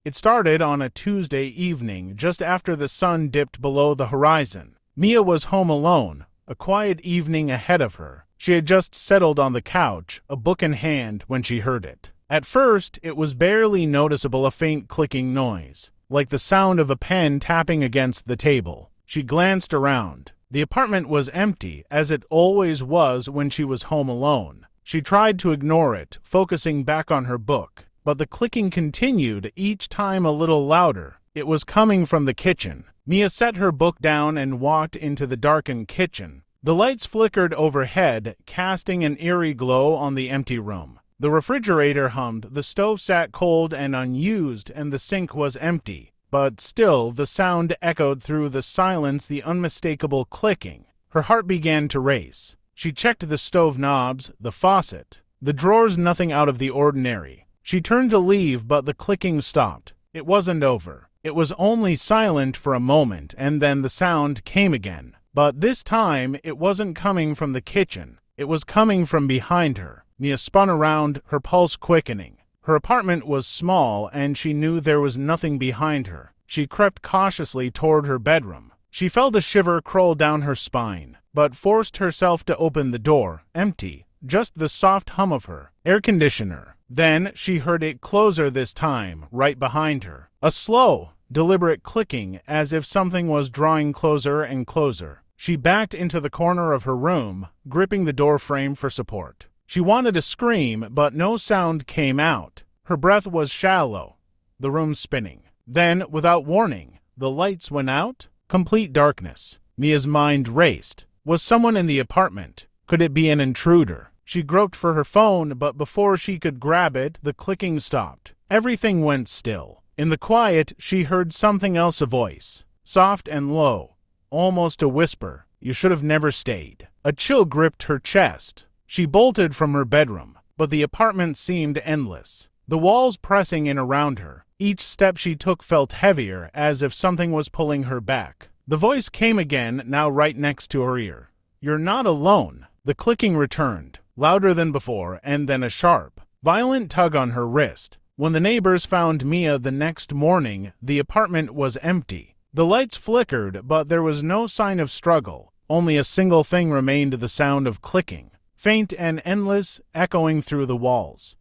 It started on a Tuesday evening, just after the sun dipped below the horizon. Mia was home alone, a quiet evening ahead of her. She had just settled on the couch, a book in hand, when she heard it. At first, it was barely noticeable, a faint clicking noise, like the sound of a pen tapping against the table. She glanced around. The apartment was empty, as it always was when she was home alone. She tried to ignore it, focusing back on her book, but the clicking continued, each time a little louder. It was coming from the kitchen. Mia set her book down and walked into the darkened kitchen. The lights flickered overhead, casting an eerie glow on the empty room. The refrigerator hummed, the stove sat cold and unused, and the sink was empty. But still, the sound echoed through the silence, the unmistakable clicking. Her heart began to race. She checked the stove knobs, the faucet, the drawers, nothing out of the ordinary. She turned to leave, but the clicking stopped. It wasn't over. It was only silent for a moment, and then the sound came again. But this time, it wasn't coming from the kitchen. It was coming from behind her. Mia spun around, her pulse quickening. Her apartment was small, and she knew there was nothing behind her. She crept cautiously toward her bedroom. She felt a shiver crawl down her spine, but forced herself to open the door. Empty. Just the soft hum of her air conditioner. Then she heard it closer this time, right behind her. A slow, deliberate clicking, as if something was drawing closer and closer. She backed into the corner of her room, gripping the door frame for support. She wanted to scream, but no sound came out. Her breath was shallow, the room spinning. Then, without warning, the lights went out. Complete darkness. Mia's mind raced. Was someone in the apartment? Could it be an intruder? She groped for her phone, but before she could grab it, the clicking stopped. Everything went still. In the quiet, she heard something else, a voice, soft and low, almost a whisper. You should have never stayed. A chill gripped her chest. She bolted from her bedroom, but the apartment seemed endless, the walls pressing in around her. Each step she took felt heavier, as if something was pulling her back. The voice came again, now right next to her ear. You're not alone. The clicking returned, louder than before, and then a sharp, violent tug on her wrist. When the neighbors found Mia the next morning, the apartment was empty. The lights flickered, but there was no sign of struggle. Only a single thing remained, the sound of clicking, faint and endless, echoing through the walls.